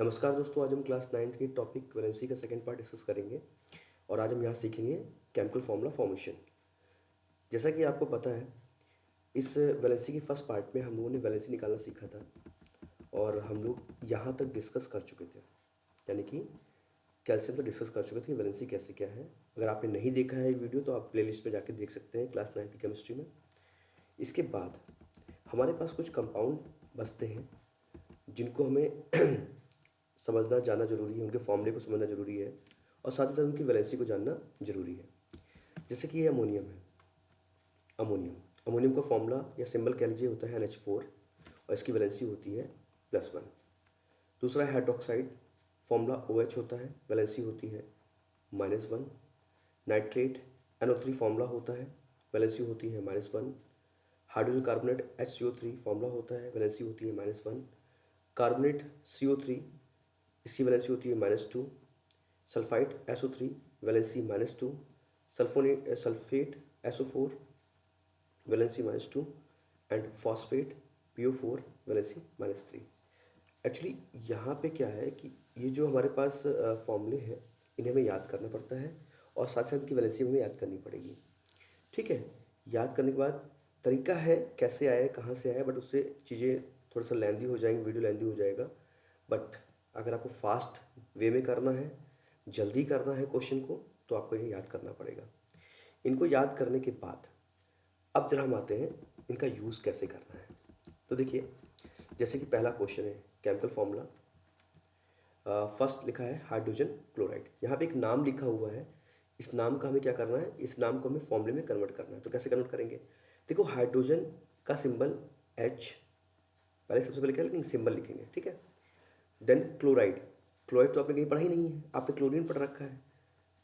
नमस्कार दोस्तों, आज हम क्लास 9th की टॉपिक वैलेंसी का सेकंड पार्ट डिस्कस करेंगे और आज हम यहाँ सीखेंगे केमिकल फार्मूला फॉर्मेशन। जैसा कि आपको पता है, इस वैलेंसी की फर्स्ट पार्ट में हम लोगों ने वैलेंसी निकालना सीखा था और हम लोग यहाँ तक डिस्कस कर चुके थे, यानी कि कैल्शियम पर डिस्कस कर चुके थे वैलेंसी कैसे क्या है। अगर आपने नहीं देखा है ये वीडियो तो आप प्लेलिस्ट में जाके देख सकते हैं क्लास 9 की केमिस्ट्री में। इसके बाद हमारे पास कुछ कंपाउंड बचते हैं जिनको हमें समझना जानना ज़रूरी है, उनके फॉर्मूले को समझना ज़रूरी है और साथ ही साथ उनकी वैलेंसी को जानना ज़रूरी है। जैसे कि ये अमोनियम है। अमोनियम का फॉर्मूला या सिंबल कह लीजिए होता है NH4 और इसकी वैलेंसी होती है +1। दूसरा है हाइड्रोक्साइड, फॉर्मूला OH होता है, वैलेंसी होती है -1। नाइट्रेट NO3 फॉर्मूला होता है, वैलेंसी होती है -1। हाइड्रोजन कार्बोनेट HCO3 फॉर्मूला होता है, वैलेंसी होती है -1। कार्बोनेट CO3 इसकी वैलेंसी होती है -2। Sulphide SO3 valency -2। Sulphate SO4 valency -2 and phosphate PO4 valency -3। Actually यहाँ पे क्या है कि ये जो हमारे पास फॉर्मूले हैं इन्हें हमें याद करना पड़ता है और साथ साथ इनकी वैलेंसी हमें याद करनी पड़ेगी। ठीक है, याद करने के बाद तरीका है कैसे आया है, कहाँ से आया, बट उससे चीज़ें थोड़ा सा लेंदी हो जाएंगी, वीडियो लेंदी हो जाएगा। बट अगर आपको फास्ट वे में करना है, जल्दी करना है क्वेश्चन को, तो आपको इन्हें याद करना पड़ेगा। इनको याद करने के बाद अब जरा हम आते हैं इनका यूज़ कैसे करना है। तो देखिए, जैसे कि पहला क्वेश्चन है केमिकल फार्मूला। फर्स्ट लिखा है हाइड्रोजन क्लोराइड, यहाँ पे एक नाम लिखा हुआ है। इस नाम का हमें क्या करना है, इस नाम को हमें फॉर्मूले में कन्वर्ट करना है। तो कैसे कन्वर्ट करेंगे, देखो हाइड्रोजन का सिंबल H, पहले सबसे पहले क्या लिखेंगे, सिंबल लिखेंगे, ठीक है। देन क्लोराइड, क्लोराइड तो आपने कहीं पढ़ा ही नहीं है, आपने क्लोरीन पढ़ रखा है,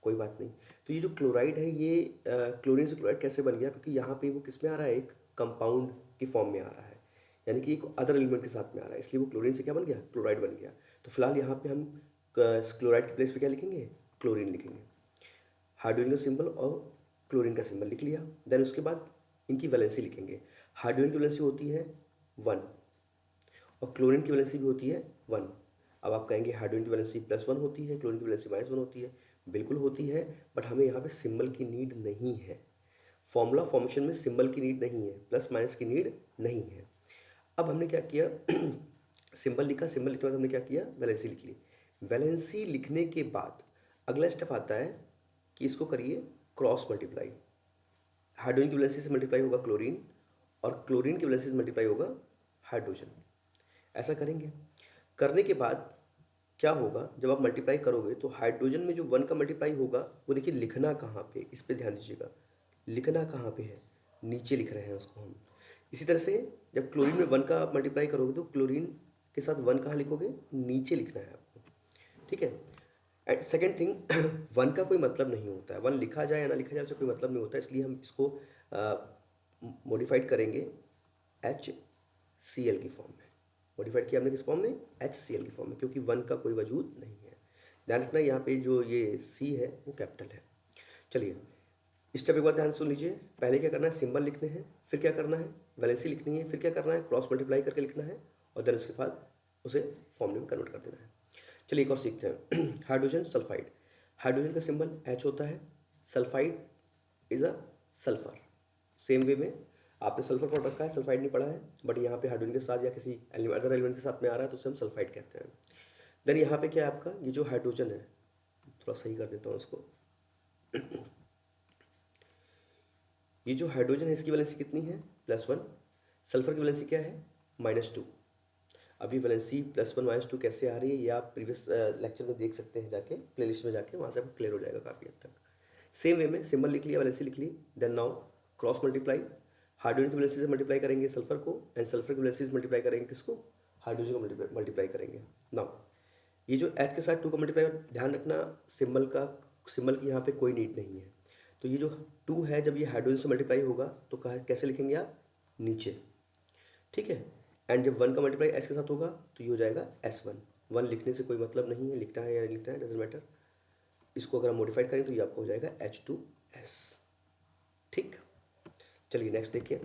कोई बात नहीं। तो ये जो क्लोराइड है ये क्लोरीन से क्लोराइड कैसे बन गया, क्योंकि यहाँ पे वो किस में आ रहा है, एक कंपाउंड की फॉर्म में आ रहा है, यानी कि एक अदर एलिमेंट के साथ में आ रहा है, इसलिए वो क्लोरीन से क्या बन गया, क्लोराइड बन गया। तो फिलहाल यहाँ पे हम क्लोराइड के प्लेस पे क्या लिखेंगे, क्लोरीन लिखेंगे। हाइड्रोजन का सिंबल और क्लोरीन का सिंबल लिख लिया। देन उसके बाद इनकी वैलेंसी लिखेंगे। हाइड्रोजन की वैलेंसी होती है 1 और क्लोरीन की वैलेंसी भी होती है 1। अब आप कहेंगे हाइड्रोजन की वैलेंसी +1 होती है, क्लोरीन की वैलेंसी -1 होती है। बिल्कुल होती है, बट हमें यहाँ पे सिंबल की नीड नहीं है। फॉर्मूला फॉर्मेशन में सिंबल की नीड नहीं है, प्लस माइनस की नीड नहीं है। अब हमने क्या किया सिंबल लिखा, सिंबल लिखने के बाद हमने क्या किया, वैलेंसी लिख ली। वैलेंसी लिखने के बाद अगला स्टेप आता है कि इसको करिए क्रॉस मल्टीप्लाई। हाइड्रोजन की वैलेंसी से मल्टीप्लाई होगा क्लोरीन और क्लोरीन की वैलेंसी से मल्टीप्लाई होगा हाइड्रोजन। ऐसा करेंगे, करने के बाद क्या होगा, जब आप मल्टीप्लाई करोगे तो हाइड्रोजन में जो 1 का मल्टीप्लाई होगा वो देखिए लिखना कहाँ पे, इस पे ध्यान दीजिएगा, लिखना कहाँ पे है, नीचे लिख रहे हैं उसको हम। इसी तरह से जब क्लोरीन में 1 का आप मल्टीप्लाई करोगे तो क्लोरीन के साथ 1 कहाँ लिखोगे, नीचे लिखना है आपको, ठीक है। एंड सेकेंड थिंग 1 का कोई मतलब नहीं होता है, 1 लिखा जाए या ना लिखा जाए उससे कोई मतलब नहीं होता है, इसलिए हम इसको मॉडिफाइड करेंगे HCl की फॉर्म में। मॉडिफाइड किया हमने किस फॉर्म में, HCl की फॉर्म में, क्योंकि 1 का कोई वजूद नहीं है। ध्यान रखना यहाँ पे जो ये C है वो कैपिटल है। चलिए स्टेप एक बार ध्यान सुन लीजिए। पहले क्या करना है, सिंबल लिखने हैं, फिर क्या करना है, वैलेंसी लिखनी है, फिर क्या करना है, क्रॉस मल्टीप्लाई करके लिखना है और देन उसके बाद उसे फॉर्मूले में कन्वर्ट कर देना है। चलिए एक और सीखते हैं हाइड्रोजन सल्फाइड। हाइड्रोजन का सिंबल H होता है, sulphide is a sulphur. Same way में आपने सल्फर पढ़ रखा है, सल्फाइड नहीं पढ़ा है, बट यहाँ पे हाइड्रोजन के साथ या किसी अदर एलिमेंट के साथ में आ रहा है तो उसे हम सल्फाइड कहते हैं। देन यहाँ पे क्या है आपका, ये जो हाइड्रोजन है, थोड़ा सही कर देता हूँ इसको ये जो हाइड्रोजन है इसकी वैलेंसी कितनी है, +1। सल्फर की वैलेंसी क्या है, -2। अभी वैलेंसी +1 -2 कैसे आ रही है ये आप प्रीवियस लेक्चर में देख सकते हैं, जाके प्लेलिस्ट में जाके, वहाँ से आपको क्लियर हो जाएगा काफ़ी हद तक। सेम वे में सिंबल लिख लिया, वैलेंसी लिख ली, then now cross multiply. Hydrogen की वैलेंसी से मल्टीप्लाई करेंगे सल्फर को एंड सल्फर की वैलेंसी से मल्टीप्लाई करेंगे किसको, हाइड्रोजन को मल्टीप्लाई करेंगे। नाउ ये जो H के साथ 2 का मल्टीप्लाई, ध्यान रखना सिंबल की यहाँ पे कोई नीड नहीं है। तो ये जो 2 है जब ये हाइड्रोजन से मल्टीप्लाई होगा तो कैसे लिखेंगे आप, नीचे, ठीक है। एंड जब 1 का मल्टीप्लाई S के साथ होगा तो ये हो जाएगा S1। 1 लिखने से कोई मतलब नहीं है, लिखना है या नहीं लिखना है डजेंट मैटर। इसको अगर हम मॉडिफाइड करें तो ये आपको हो जाएगा H2S, ठीक। चलिए नेक्स्ट देखिए,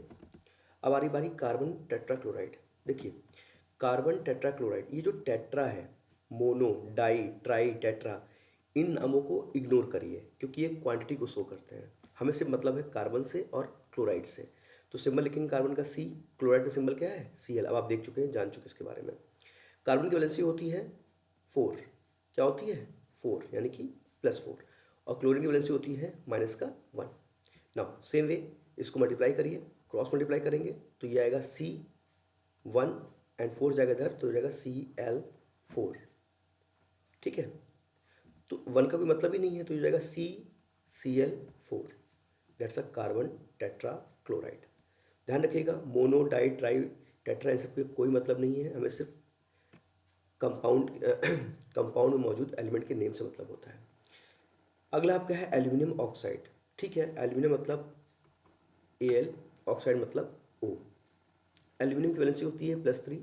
अब आ रही बारी कार्बन टेट्राक्लोराइड। देखिए कार्बन टेट्राक्लोराइड, ये जो टेट्रा है मोनो, डाई, ट्राई, टेट्रा, इन नामों को इग्नोर करिए क्योंकि ये क्वांटिटी को शो करते हैं। हमें सिर्फ मतलब है कार्बन से और क्लोराइड से। तो सिंबल लिखेंगे कार्बन का C, क्लोराइड का सिंबल क्या है Cl। अब आप देख चुके हैं, जान चुके हैं इसके बारे में। कार्बन की वैलेंसी होती है 4, क्या होती है 4 यानी कि +4, और क्लोरीन की वैलेंसी होती है -1। नाउ सेम वे इसको मल्टीप्लाई करिए, क्रॉस मल्टीप्लाई करेंगे तो ये आएगा C1 एंड 4 जाएगा इधर तो हो जाएगा Cl4। ठीक है, तो 1 का कोई मतलब ही नहीं है तो ये जाएगा CCl4। That's a carbon tetra chloride. ध्यान रखिएगा, मोनो, डाई, ट्राई, टेट्रा इन सब के कोई मतलब नहीं है, हमें सिर्फ कंपाउंड कंपाउंड में मौजूद एलिमेंट के नेम से मतलब होता है। अगला आपका है एल्यूमिनियम ऑक्साइड। ठीक है, एल्यूमिनियम मतलब Al, ऑक्साइड मतलब O। एल्यूमिनियम की वैलेंसी होती है +3,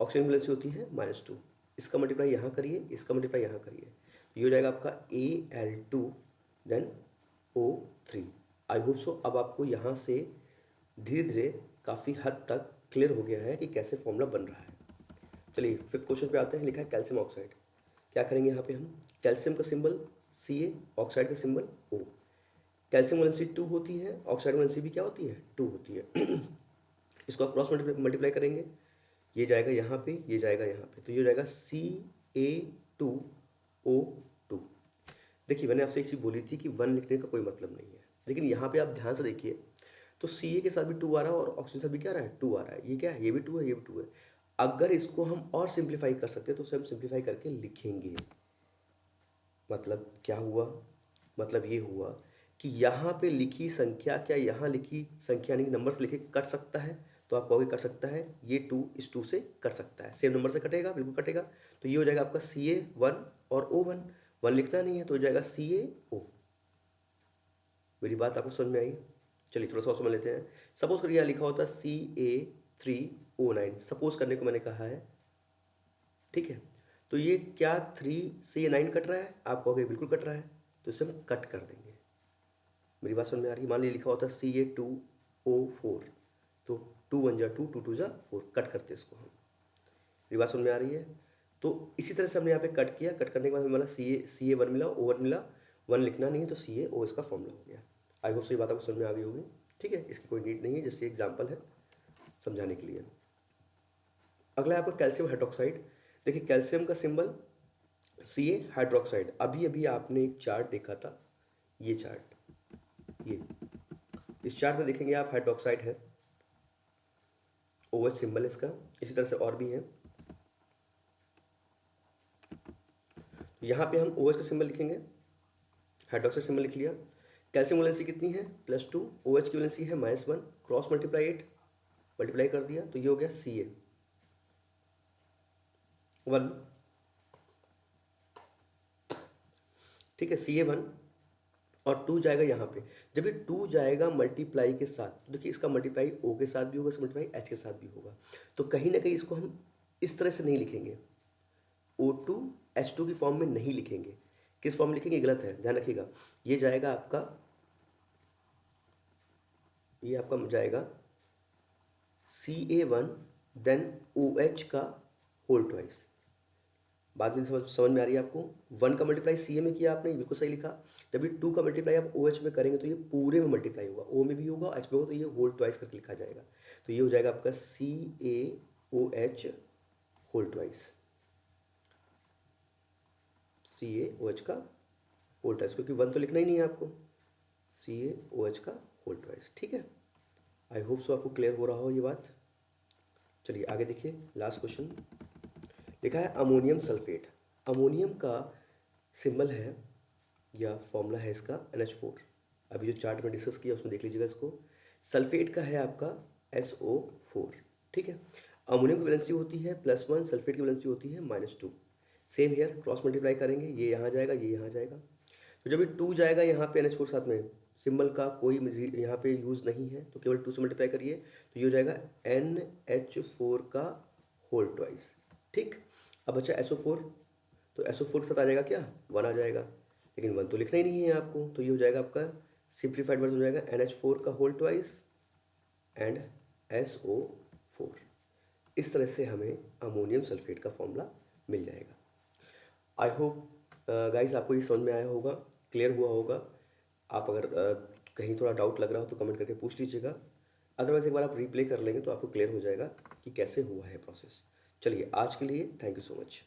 ऑक्सीजन की वैलेंसी होती है -2। इसका मल्टीप्लाई यहाँ करिए, इसका मल्टीप्लाई यहाँ करिए, ये हो जाएगा आपका Al2 then O3। I hope so अब आपको यहाँ से धीरे धीरे काफ़ी हद तक क्लियर हो गया है कि कैसे फॉर्मूला बन रहा है। चलिए 5th क्वेश्चन पे आते हैं। लिखा है कैल्शियम ऑक्साइड। क्या करेंगे यहाँ पे हम, कैल्शियम का सिंबल Ca, ऑक्साइड का सिंबल O। कैल्शियम वैलेंसी 2 होती है, ऑक्साइड वैलेंसी भी क्या होती है 2 होती है। इसको आप क्रॉस मल्टीप्लाई करेंगे, ये जाएगा यहाँ पे, ये जाएगा यहाँ पे, तो ये हो जाएगा Ca2O2। देखिए मैंने आपसे एक चीज़ बोली थी कि 1 लिखने का कोई मतलब नहीं है, लेकिन यहाँ पे आप ध्यान से देखिए तो Ca के साथ भी 2 आ रहा है और ऑक्सीजन के साथ भी क्या आ रहा है 2 आ रहा है। ये क्या है, ये भी 2 है, ये भी 2 है। अगर इसको हम और सिंप्लीफाई कर सकते हैं तो उसे हम सिंप्लीफाई करके लिखेंगे। मतलब क्या हुआ, मतलब ये हुआ कि यहाँ पे लिखी संख्या क्या यहाँ लिखी संख्या नहीं नंबर से लिखे कट सकता है, तो आप कहोगे कट सकता है, ये 2 इस 2 से कट सकता है, सेम नंबर से कटेगा, बिल्कुल कटेगा। तो ये हो जाएगा आपका Ca1 और O1, 1 लिखना नहीं है तो हो जाएगा CaO। मेरी बात आपको समझ में आई। चलिए थोड़ा सा और समझ लेते हैं। सपोज करिए यहाँ लिखा होता Ca3O9, सपोज करने को मैंने कहा है। ठीक है, तो ये क्या 3 से ये 9 कट रहा है, आप कहोगे बिल्कुल कट रहा है, तो इसे हम कट कर देंगे। मेरी बात समझ में आ रही है। मान लीजिए लिखा होता है Ca2O4, तो 2 1 जा 2, 2 2 जा 4, कट करते इसको हम। मेरी बात समझ में आ रही है। तो इसी तरह से हमने यहाँ पे कट किया, कट करने के बाद हमें मिला Ca1 मिला, O1 मिला, 1 लिखना नहीं है तो CaO इसका फॉर्मूला हो गया। आई होप सो ये बात आपको समझ में आ गई होगी। ठीक है, इसकी कोई नीड नहीं है, जैसे एग्जाम्पल है समझाने के लिए। अगला है आपका कैल्शियम हाइड्रोक्साइड। देखिए कैल्शियम का सिंबल Ca हाइड्रोक्साइड। अभी अभी आपने एक चार्ट देखा था, ये चार्ट, ये इस चार्ट में देखेंगे आप हाइड्रोक्साइड है, OH सिंबल है इसका, इसी तरह से और भी है। यहाँ पे हम OH का सिंबल लिखेंगे, हाइड्रोक्साइड सिंबल लिख लिया। कैल्शियम वैलेंसी कितनी है +2, OH की वैलेंसी है -1, क्रॉस मल्टीप्लाई 8, मल्टीप्लाई कर दिया तो ये हो गया Ca1। ठीक है, Ca1 और 2 जाएगा यहाँ पे। जब ये 2 जाएगा मल्टीप्लाई के साथ, तो देखिए इसका मल्टीप्लाई O के साथ भी होगा, इसका मल्टीप्लाई H के साथ भी होगा। तो कहीं ना कहीं इसको हम इस तरह से नहीं लिखेंगे, O2 H2 की फॉर्म में नहीं लिखेंगे। किस फॉर्म में लिखेंगे, गलत है, ध्यान रखिएगा। ये जाएगा आपका, ये आपका जाएगा Ca1 देन OH का होल ट्वाइस। बाद में समझ में आ रही है आपको। 1 का मल्टीप्लाई Ca में किया आपने, बिल्कुल सही लिखा। जब ये 2 का मल्टीप्लाई आप OH में करेंगे तो ये पूरे में मल्टीप्लाई होगा, O में भी होगा H में होगा, तो ये होल ट्वाइस करके लिखा जाएगा। तो ये हो जाएगा आपका CaOH होल ट्वाइस, CaOH का होल ट्वाइस, क्योंकि 1 तो लिखना ही नहीं है आपको, CaOH का होल ट्वाइस। ठीक है, आई होप सो आपको क्लियर हो रहा हो ये बात। चलिए आगे देखिए, लास्ट क्वेश्चन लिखा है अमोनियम सल्फेट। अमोनियम का सिंबल है या फॉर्मूला है इसका NH4। अभी जो चार्ट में डिस्कस किया उसमें देख लीजिएगा इसको। सल्फेट का है आपका SO4। ठीक है, अमोनियम की वैलेंसी होती है +1, सल्फेट की वैलेंसी होती है -2। सेम हेयर, क्रॉस मल्टीप्लाई करेंगे, ये यहाँ जाएगा, ये यहाँ जाएगा। तो जब ये 2 जाएगा यहाँ पे NH4 साथ में, सिंबल का कोई यहाँ पे यूज़ नहीं है तो केवल 2 से मल्टीप्लाई करिए, तो ये हो जाएगा NH4 का होल ट्वाइस। ठीक, अब अच्छा SO4, तो SO4 के साथ आ जाएगा क्या 1 आ जाएगा, लेकिन 1 तो लिखना ही नहीं है आपको, तो ये हो जाएगा आपका सिंप्लीफाइड वर्जन हो जाएगा NH4 का होल ट्वाइस एंड SO4। इस तरह से हमें अमोनियम सल्फेट का फॉर्मूला मिल जाएगा। आई होप गाइस आपको ये समझ में आया होगा, क्लियर हुआ होगा। आप अगर कहीं थोड़ा डाउट लग रहा हो तो कमेंट करके पूछ लीजिएगा, अदरवाइज एक बार आप रिप्ले कर लेंगे तो आपको क्लियर हो जाएगा कि कैसे हुआ है प्रोसेस। चलिए आज के लिए थैंक यू सो मच।